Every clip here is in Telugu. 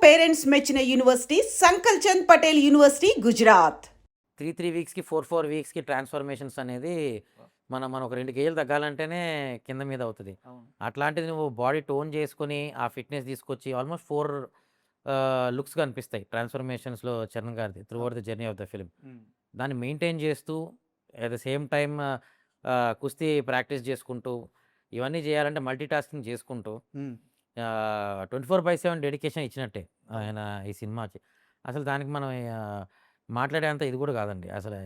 పేరెంట్స్ మెచ్చిన university Sankalchand Patel university Gujarat. 3 వీక్స్‌కి 4 వీక్స్‌కి ట్రాన్స్‌ఫర్మేషన్స్ అనేది మనం ఒక 2 కేజీలు తగ్గాలంటేనే కింద మీద అవుతది. అవును. అట్లాంటిది నువ్వు బాడీ టోన్ చేసుకొని, ఆ ఫిట్‌నెస్ తీసుకొచ్చి ఆల్మోస్ట్ 4 లుక్స్ కనిపిస్తాయి ట్రాన్స్‌ఫర్మేషన్స్‌లో చరణ్ గారిది through out the journey of the film. దాన్ని మెయింటైన్ చేస్తూ అట్ ద సేమ్ టైమ్ కుస్తీ ప్రాక్టీస్ చేసుకుంటూ, ఇవన్నీ చేయాలంటే మల్టీ టాస్కింగ్ చేసుకుంటూ 24/7 డెడికేషన్ ఇచ్చినట్టే ఆయన ఈ సినిమాకి. అసలు దానికి మనం మాట్లాడేంత ఇది కూడా కాదండి. అసలు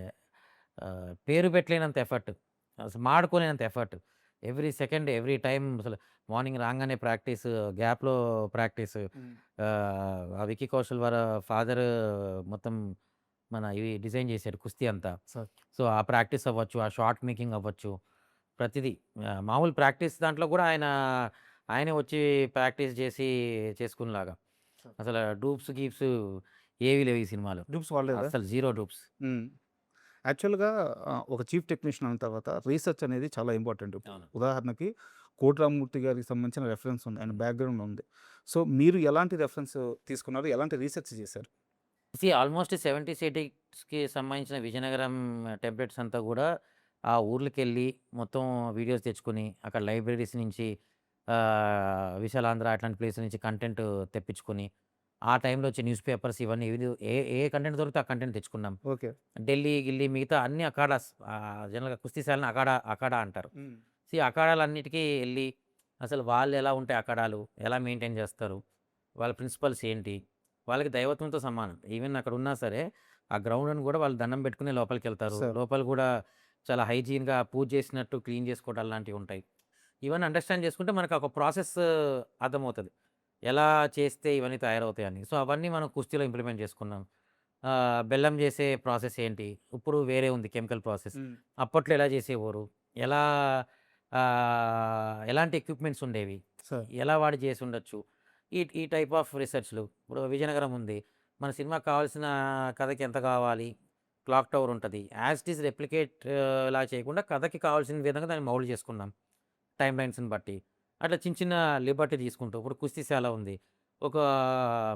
పేరు పెట్టలేనంత ఎఫర్ట్. అసలు మాడుకోలేనంత effort. Every second, every time అసలు మార్నింగ్ రాంగానే ప్రాక్టీస్, గ్యాప్‌లో ప్రాక్టీస్. ఆ విక్కీ కౌశల్ వాళ్ళ ఫాదర్ మొత్తం మన ఇవి డిజైన్ చేశాడు కుస్తీ అంతా. సార్. సో, ఆ ప్రాక్టీస్ అవ్వచ్చు, ఆ షాట్ మేకింగ్ అవ్వచ్చు, ప్రతిదీ. మామూలు ప్రాక్టీస్ దాంట్లో కూడా ఆయనే వచ్చి ప్రాక్టీస్ చేసి చేసుకునేలాగా. సార్. అసలు డూప్స్, గీప్స్ ఏవి లేవు ఈ సినిమాలో. డూప్స్ వాడలేదా? అసలు జీరో డూప్స్. యాక్చువల్‌గా ఒక చీఫ్ టెక్నీషియన్ అన్న తర్వాత రీసెర్చ్ అనేది చాలా ఇంపార్టెంట్. అవును. ఉదాహరణకి 'కోటి రామమూర్తి' గారికి సంబంధించిన రెఫరెన్స్ ఉంది. ఆయన బ్యాక్‌గ్రౌండ్ ఉంది. సో, మీరు ఎలాంటి రెఫరెన్స్ తీసుకున్నారు? ఎలాంటి రీసెర్చ్ చేశారు? ఆల్మోస్ట్ 70 సిటీస్‌కి సంబంధించిన విజయనగరం టెంప్లెట్స్ అంతా కూడా ఆ ఊర్లకెళ్ళి మొత్తం వీడియోస్ తెచ్చుకొని, అక్కడ లైబ్రరీస్ నుంచి విశాలాంధ్ర అట్లాంటి ప్లేస్ నుంచి కంటెంట్ తెప్పించుకొని, ఆ టైంలో వచ్చే న్యూస్ పేపర్స్ ఇవన్నీ ఏ ఏ కంటెంట్ దొరికితే ఆ కంటెంట్ తెచ్చుకున్నాం. ఓకే. ఢిల్లీ, గిల్లీ మిగతా అన్ని అఖాడాస్, జనరల్‌గా కుస్తీశాలని అఖాడా అంటారు. అఖాడాలన్నిటికీ ఎళ్లి అసలు వాళ్ళు ఎలా ఉంటాయి అఖాడాలు, ఎలా మెయింటైన్ చేస్తారు, వాళ్ళ ప్రిన్సిపల్స్ ఏంటి, వాళ్ళకి దైవత్వంతో సమానం. ఈవెన్ అక్కడ ఉన్నా సరే, ఆ గ్రౌండ్‌ని కూడా వాళ్ళు దండం పెట్టుకుని లోపలికెళ్తారు. సార్. లోపల కూడా చాలా హైజీన్‌గా పూజ చేసినట్టు క్లీన్ చేసుకోవడం అలాంటివి ఉంటాయి. ఇవన్నీ అండర్‌స్టాండ్ చేసుకుంటే మనకు ఒక ప్రాసెస్ అర్థమవుతది. ఎలా చేస్తే ఇవన్నీ తయారవుతాయని. సో, అవన్నీ మనం కుస్తీలో ఇంప్లిమెంట్ చేసుకున్నాం. బెల్లం చేసే ప్రాసెస్ ఏంటి? ఇప్పుడు వేరే ఉంది కెమికల్ ప్రాసెస్. అప్పట్లో ఎలా చేసేవారు? ఎలా ఎలాంటి ఎక్విప్‌మెంట్స్ ఉండేవి? సార్. ఎలా వాడి చేసుండొచ్చు? ఈ ఈ టైప్ ఆఫ్ రిసర్చ్‌లు. ఇప్పుడు విజయనగరం ఉంది. మన సినిమాకి కావాల్సిన కథకి ఎంత కావాలి? క్లాక్ టవర్ ఉంటది. యాజ్ ఇట్ ఈజ్ రెప్లికేట్ లా చేయకుండా కథకి కావాల్సిన విధంగా దాన్ని మౌల్డ్ చేసుకున్నాం. టైమ్ లైన్స్‌ని బట్టి. అట్లా చిన్న చిన్న లిబర్టీ తీసుకుంటూ ఇప్పుడు కుస్తీశాల ఉంది. ఒక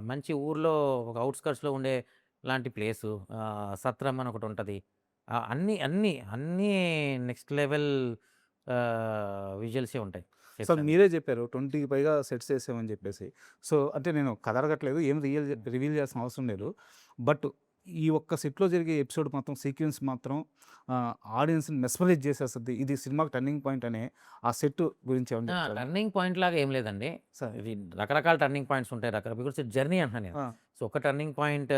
మంచి ఊర్లో ఒక ఔట్‌స్కర్ట్స్‌లో ఉండే లాంటి ప్లేసు. సత్రం అని ఒకటుంటది. అన్నీ నెక్స్ట్ లెవెల్ విజువల్సే ఉంటాయి. సార్, సెట్స్ అన్నీ. మీరే చెప్పారు 20కి పైగా సెట్స్ ఏసామని చెప్పేసి. సో, అంటే నేను కథ అడగట్లేదు. ఏం రివీల్ చేయాల్సిన అవసరం లేదు. బట్ ఈ ఒక్క సెట్‌లో జరిగే ఎపిసోడ్ మాత్రం సీక్వెన్స్ మాత్రం ఆడియన్స్‌ని మెస్మరైజ్ చేసేస్తది. ఇది సినిమాకి టర్నింగ్ పాయింట్ అనే ఆ సెట్ గురించి ఏమన్నా చెప్తారా? టర్నింగ్ పాయింట్ లాగా ఏం లేదండి. సార్. ఇది రకరకాల టర్నింగ్ పాయింట్స్ ఉంటాయి. బికాస్ జర్నీ అంటున్నాను నేను. ఆ! సో, ఒక టర్నింగ్ పాయింట్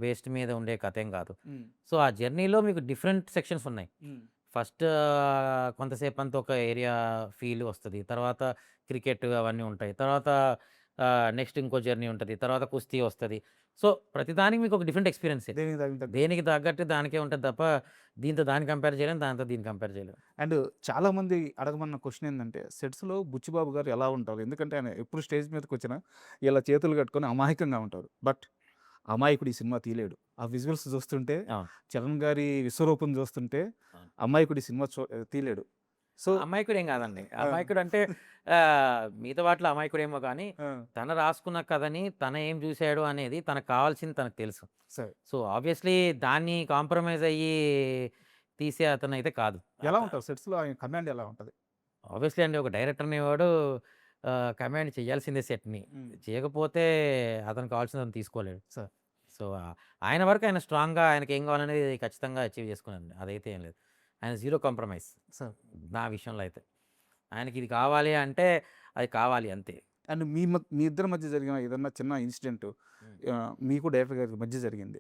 బేస్డ్ మీద ఉండే కథ ఏం కాదు. హ్మ్. సో, ఆ జర్నీలో మీకు డిఫరెంట్ సెక్షన్స్ ఉన్నాయి. హ్మ్. ఫస్ట్ కొంతసేపంతా ఒక ఏరియా ఫీల్ వస్తది. తర్వాత క్రికెట్ అవన్నీ ఉంటాయి. తర్వాత నెక్స్ట్ ఇంకో జర్నీ ఉంటది. తర్వాత కుస్తీ వస్తది. సో, ప్రతిదానికి మీకు ఒక డిఫరెంట్ ఎక్స్‌పీరియన్సే. దేనికి దానికి తగ్గ దేనికి తగ్గట్టు దానికే ఉంటది తప్ప, దీంతో దాన్ని కంపేర్ చేయలేం. దాంతో దీన్ని కంపేర్ చేయలేం. అండ్ చాలామంది అడగమన్న క్వెషన్ ఏందంటే, సెట్స్‌లో బుచ్చిబాబు గారు ఎలా ఉంటారు? ఎందుకంటే ఆయన ఎప్పుడు స్టేజ్ మీదకొచ్చినా ఇలా చేతులు కట్టుకొని అమాయకంగా ఉంటారు. బట్ అమాయకుడు ఈ సినిమా తీయలేడు. ఆ విజువల్స్ చూస్తుంటే, అవును. చరణ్ గారి విశ్వరూపం చూస్తుంటే అవును. అమాయకుడు ఈ సినిమా తీయలేడు. సో అమాయకుడేం కాదండి. ఆ! అమాయకుడంటే మిగతా వాటిలో అమాయకుడేమో కానీ, ఆ! తను రాసుకున్న కథని తను ఏం చూసాడు అనేది తనకు కావాల్సింది తనకు తెలుసు. సరే. సో, ఆబ్వియస్‌లీ దాన్ని కాంప్రమైజ్ అయ్యి తీసే అతనైతే కాదు. ఎలా ఉంటారు సెట్స్‌లో ఆయన కమాండ్ ఎలా ఉంటది? ఆబ్వియస్‌లీ అండి, ఒక డైరెక్టర్ అనేవాడు కమాండ్ చేయాల్సిందే సెట్‌ని. చేయకపోతే అతనికి కావాల్సింది అతను తీసుకోలేడు. సార్. సో, ఆయన వరకు ఆయన స్ట్రాంగ్‌గా ఆయనకేం కావాలనేది ఖచ్చితంగా అచీవ్ చేసుకున్నాడండి. అదైతే ఏం లేదు. ఆయన జీరో కాంప్రమైజ్ సార్. నా విషయంలో అయితే. ఆయనకి ఇది కావాలి అంటే అది కావాలి అంతే. అండ్ మీ ఇద్దరి మధ్య జరిగిన ఏదన్నా చిన్న ఇన్సిడెంట్ మీకు డైరెక్టర్ గారికి మధ్య జరిగింది.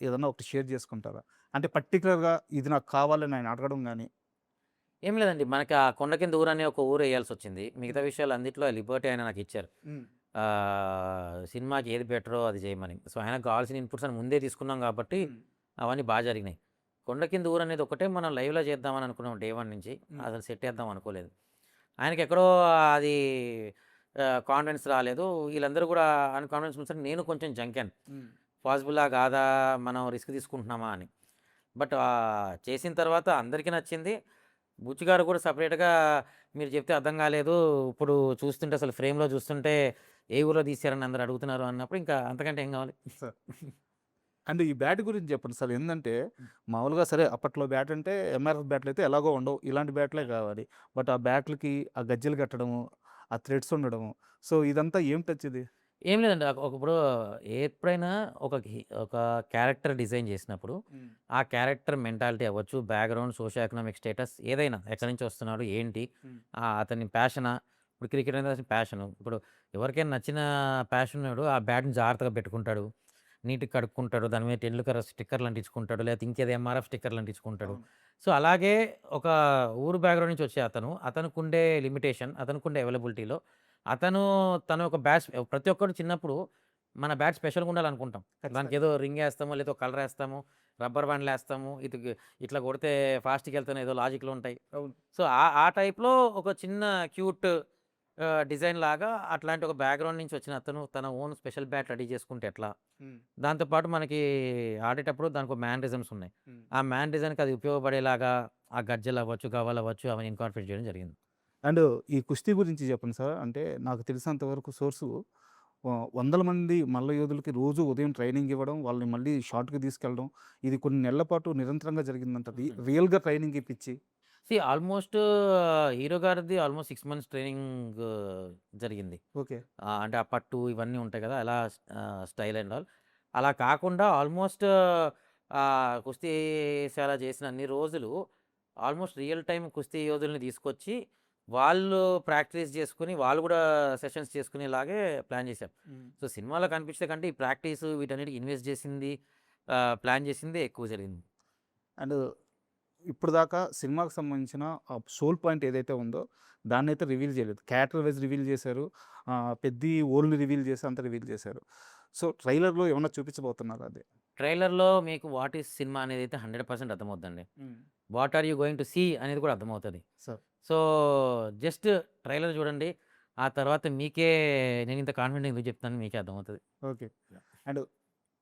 ఏదన్నా ఒకటి షేర్ చేసుకుంటారా? అంటే పర్టిక్యులర్‌గా ఇది నాకు కావాలని ఆయన అడగడం గాని. ఏం లేదండి. మనకి ఆ కొండ కింద ఊరని ఒక ఊరు ఎయ్యాల్సొచ్చింది. మిగతా విషయాలు అన్నిట్లో లిబర్టీ ఆయన నాకిచ్చారు. సినిమాకి ఏది బెటరో అది చేయమని. సో, ఆయనకు కావాల్సిన ఇన్‌పుట్స్ అని ముందే తీసుకున్నాం కాబట్టి అవన్నీ జరిగినాయి. కొండ కింద ఊరనేది ఒకటే మనం లైవ్‌లో చేద్దామని అనుకున్నాం డే 1 నుంచి. అసలు సెట్ ఏద్దాం అనుకోలేదు. ఆయనకెక్కడో అది కాన్ఫిడెన్స్ రాలేదు. వీళ్ళందరూ కూడా కాన్ఫిడెన్స్ ఉంచారు. నేను కొంచెం జంకాను. పాసిబులా కాదా? మనం రిస్క్ తీసుకుంటున్నామా అని. బట్ చేసిన తర్వాత అందరికీ నచ్చింది. బుచ్చి గారు కూడా సెపరేట్‌గా మీరు చెప్తే అర్థం కాలేదు. ఇప్పుడు చూస్తుంటే అసలు ఫ్రేమ్‌లో చూస్తుంటే ఏ ఊర్లో తీశారని అందరూ అడుగుతున్నారు అన్నప్పుడు ఇంకా అంతకంటే ఏం కావాలి. సార్ అండ్ ఈ బ్యాట్ గురించి చెప్పండి సార్. ఏంటంటే మామూలుగా సరే అప్పట్లో బ్యాట్ అంటే ఎంఆర్ఎఫ్ బ్యాట్లు అయితే ఎలాగో ఉండవు, ఇలాంటి బ్యాట్లే కావాలి. బట్ ఆ బ్యాట్లకి ఆ గజ్జెలు కట్టడము, ఆ థ్రెడ్స్ ఉండడము, సో ఇదంతా ఏం టచ్ ఇది? ఏం లేదండి. ఇప్పుడు ఎప్పుడైనా ఒక క్యారెక్టర్ డిజైన్ చేసినప్పుడు ఆ క్యారెక్టర్ మెంటాలిటీ అవ్వచ్చు, బ్యాక్‌గ్రౌండ్, సోషియో ఎకనామిక్ స్టేటస్ ఏదైనా ఎక్కడి నుంచి వస్తున్నాడు, ఏంటి, అతని ప్యాషనా, ఇప్పుడు క్రికెట్ అనేది అతని ప్యాషను. ఇప్పుడు ఎవరికైనా నచ్చిన ప్యాషన్ ఉన్నోడు ఆ బ్యాట్‌ని జాగ్రత్తగా పెట్టుకుంటాడు. నీట్‌గా కడుక్కుంటాడు. దాని మీద టెండూల్కర్ స్టిక్కర్‌లు అంటించుకుంటాడు. లేకపోతే ఇంకేదో ఎంఆర్ఎఫ్ స్టిక్కర్‌లు అంటించుకుంటాడు. అవును. సో, అలాగే ఒక ఊరు బ్యాక్‌గ్రౌండ్ నుంచి వచ్చే అతనుకుండే లిమిటేషన్, అతనుకుండే అవైలబిలిటీలో తన ఒక బ్యాట్ ప్రతి ఒక్కడు చిన్నప్పుడు మన బ్యాట్ స్పెషల్‌గా ఉండాలనుకుంటాం. ఖచ్చితంగా. దానికేదో రింగ్ ఏస్తాము, లేదా ఒక కలర్ ఏస్తాము, రబ్బర్ బ్యాండ్‌లు ఏస్తాము. ఇట్లా కొడితే ఫాస్ట్‌గా వెళ్తాను ఏదో లాజిక్‌లు ఉంటాయి. అవును. సో, ఆ టైప్‌లో ఒక చిన్న క్యూట్ డిజైన్ లాగా అట్లాంటి ఒక బ్యాక్‌గ్రౌండ్ నుంచి వచ్చిన అతను తన ఓన్ స్పెషల్ బ్యాట్ రెడీ చేసుకుంటే ఎట్లా? దాంతో పాటు మనకి ఆడేటప్పుడు దానికో మ్యానరిజమ్స్ ఉన్నాయి. ఆ మ్యానరిజమ్‌కి అది ఉపయోగపడేలాగా ఆ గజ్జెలు అవ్వచ్చు, గవ్వలు అవ్వచ్చు అవన్నీ ఇన్కార్పొరేట్ చేయడం జరిగింది. అండ్ ఈ కుస్తీ గురించి చెప్పండి సార్. అంటే నాకు తెలిసినంత వరకు సోర్సు వందల మంది మల్ల యోధులకి రోజు ఉదయం ట్రైనింగ్ ఇవ్వడం, వాళ్ళని మళ్ళీ షాట్‌కి తీసుకెళ్ళడం, ఇది కొన్ని నెలల పాటు నిరంతరంగా జరిగిందంట. రియల్‌గా ట్రైనింగ్ ఇప్పించి. ఆల్మోస్ట్ హీరో గారిది ఆల్మోస్ట్ 6 మంత్స్ ట్రైనింగ్ జరిగింది. ఓకే. అంటే ఆ పట్టు ఇవన్నీ ఉంటాయి కదా! అలా స్టైల్ అండ్ ఆల్. అలా కాకుండా ఆల్మోస్ట్ కుస్తీశాల చేసిన అన్ని రోజులు ఆల్మోస్ట్ రియల్ టైమ్ కుస్తీ యోధుల్ని తీసుకొచ్చి వాళ్ళు ప్రాక్టీస్ చేసుకొని, వాళ్ళు కూడా సెషన్స్ చేసుకునేలాగే ప్లాన్ చేశాం. సో, సినిమాలో కనిపించే కంటే ఈ ప్రాక్టీస్ వీటన్నిటికి ఇన్వెస్ట్ చేసింది, ప్లాన్ చేసిందే ఎక్కువ జరిగింది. అండ్ ఇప్పటిదాకా సినిమాకి సంబంధించిన ఆ సోల్ పాయింట్ ఏదైతే ఉందో దాన్నైతే రివీల్ చేయలేదు. క్యారెక్టర్ వైజ్ రివీల్ చేశారు. పెద్ది ఓల్డ్‌ని రివీల్ చేసి అంతా రివీల్ చేశారు. సో, ట్రైలర్‌లో ఏమన్నా చూపించబోతున్నారా అది? ట్రైలర్‌లో మీకు వాట్ ఈస్ సినిమా అనేదైతే 100% అర్థమవుద్దండి. What are you going to see అనేది కూడా అర్థమవుతది. సార్. సో, జస్ట్ ట్రైలర్ చూడండి. ఆ తర్వాత మీకే నేనింత కాన్ఫిడెంట్‌గా ఎందుకు చెప్తున్నానో మీకే అర్థమవుతది. ఓకే. అండ్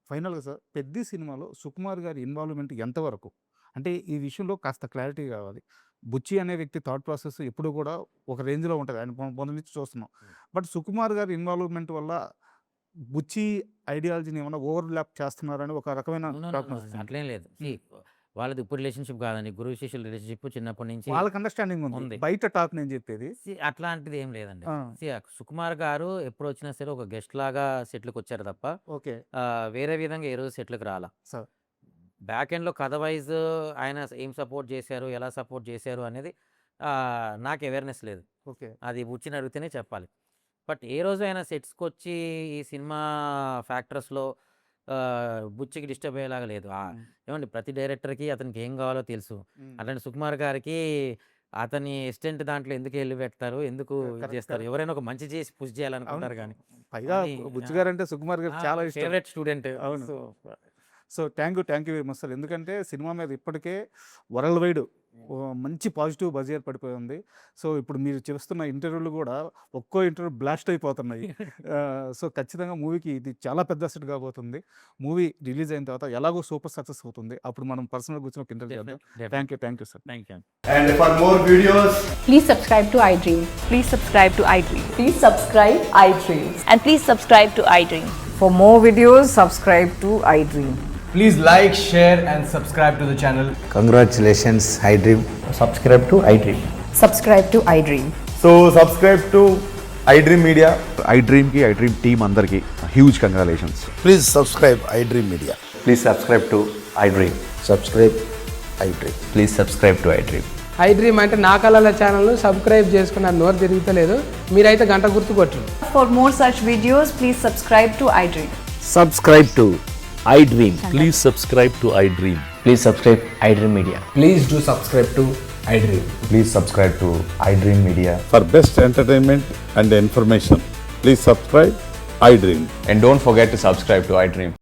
ఫైనల్‌గా సార్, 'పెద్ది' సినిమాలో సుకుమార్ గారి ఇన్వాల్వ్‌మెంట్ ఎంతవరకు? అంటే ఈ విషయంలో కాస్త క్లారిటీ కావాలి. బుచ్చి అనే వ్యక్తి థాట్ ప్రాసెస్ ఎప్పుడు కూడా ఒక రేంజ్‌లో ఉంటది. ఆయన మొదటి నుంచి చూస్తున్నాం. బట్ సుకుమార్ గారి ఇన్వాల్వ్‌మెంట్ వల్ల బుచ్చి ఐడియాలజీని ఏమన్నా ఓవర్‌లాప్ చేస్తున్నారని ఒక రకమైన నో, నో, టాక్ నో. నడుస్తుంది. అట్లేం లేదు. వాళ్ళది ఇప్పుడు రిలేషన్‌షిప్ కాదండి. గురువు శిష్యుల రిలేషన్‌షిప్ చిన్నప్పటి నుంచి వాళ్ళకి అండర్‌స్టాండింగ్ ఉంది. ఉంది. బయట టాక్ నేను చెప్పేది. అట్లాంటిది ఏం లేదండి. ఆ! సుకుమార్ గారు ఎప్పుడొచ్చినా సరే ఒక గెస్ట్ లాగా సెట్‌లకొచ్చారు తప్ప ఓకే. వేరే విధంగా ఏ రోజు సెట్‌లకి రాలా. సార్. బ్యాక్ ఎండ్‌లో కథ వైజ్ ఆయన ఏం సపోర్ట్ చేశారు, ఎలా సపోర్ట్ చేశారు అనేది నాకు అవేర్‌నెస్ లేదు. ఓకే. అది బుచ్చిని అడిగితేనే చెప్పాలి. బట్ ఏ రోజు ఆయన సెట్స్‌కొచ్చి ఈ సినిమా ఫ్యాక్టర్స్‌లో బుచ్చికి డిస్టర్బ్ అయ్యేలాగా లేదు. ఏమండి ప్రతి డైరెక్టర్‌కి అతనికి ఏం కావాలో తెలుసు. అట్లాంటి సుకుమార్ గారికి అతని అసిస్టెంట్ దాంట్లో ఎందుకు ఎళ్లి పెడతారు? ఎందుకు ఇది కరెక్ట్. చేస్తారు? కరెక్ట్. ఎవరైనా ఒక మంచి చేసి పుష్ అవును. చేయాలనుకుంటారు గానీ. పైగా అది బుచ్చి గారంటే సుకుమార్ గారికి చాలా ఇష్టం. Favourite student. అవును. So, so thank you very much sir. ఎందుకంటే సినిమా మీద ఇప్పటికే వరల్డ్ వైడ్ మంచి పాజిటివ్ బజ్ ఏర్పడిపోయి ఉంది. సో ఇప్పుడు మీరు చేస్తున్న ఇంటర్వ్యూలు కూడా ఒక్కో ఇంటర్వ్యూ బ్లాస్ట్ అయిపోతున్నాయి. సో ఖచ్చితంగా మూవీకి ఇది చాలా పెద్ద సెట్ కాబోతుంది. మూవీ రిలీజ్ అయిన తర్వాత ఎలాగో సూపర్ సక్సెస్ అవుతుంది. అప్పుడు మనం పర్సనల్గా కూర్చొని ఒక ఇంటర్వ్యూ చేద్దాం. Thank you sir. Thank you. And for more videos, Please subscribe to iDream. Please subscribe to iDream. Please subscribe iDream. And please subscribe to iDream. For more videos, subscribe to iDream. please like, share, and subscribe to the channel. Congratulations, iDream. Subscribe to iDream. Subscribe to iDream. So subscribe to iDream Media. iDream ki iDream team అందరికి huge congratulations. Please subscribe iDream Media. Please subscribe to iDream. Subscribe iDream. Please subscribe to iDream. iDream అంటే నా కళల ఛానల్ సబ్స్క్రైబ్ చేసుకున్న నోరు తిరుగుతలేదు. మీరైతే గంట గుర్తు కొట్టండి. For more such videos, please subscribe to iDream. Subscribe to iDream. Please subscribe to iDream. Please subscribe iDream Media. Please do subscribe to iDream. Please subscribe to iDream Media. For best entertainment and information, please subscribe iDream. And don't forget to subscribe to iDream.